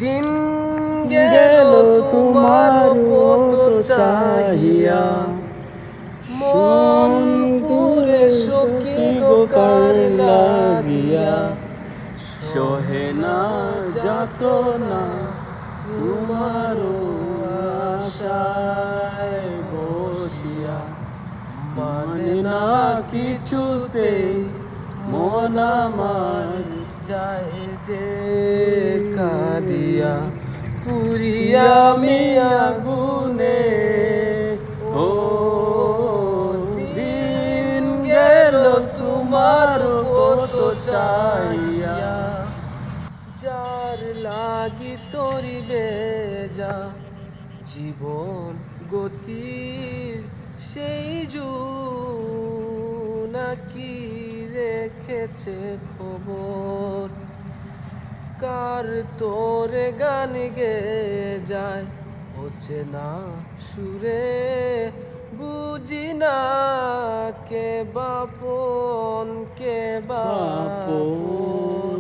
দিন গেল তোমার পথ চাহিয়া, মন পুরে সখী গো কার লাগিয়া, সহে না যাতনা তোমার আশায় বসিয়া, মানে না কিছুতে মন আমার যায় যে কাঁদিয়া, পুরিয়া আমি আগুনে। ও দিন গেল তোমার পথ চাহিয়া, যার লাগি তরিবে যা জীবন গতির সেই নাকি রেখেছে খবর, কার তোরে গান গে যায় হচ্ছে না সুরে, বুঝি না কে বাপন কে বাপন,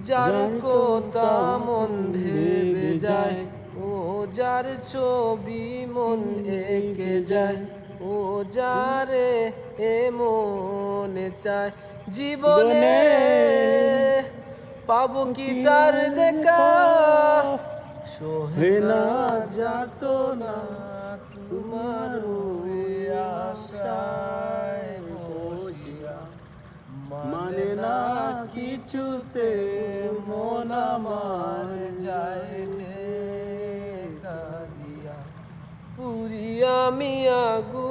যার কথা মন ভেবে যায়, ও যার ছবি মন এঁকে যায়, ও যারে এ মনে চায় জীবনে পাবো কি তার দেখা, সহে না যাতনা তোমার আশায় বসিয়া, মানে না কিছুতে মন আমার যায় যে কাঁদিয়া, পুরিয়া আমি আগুনে।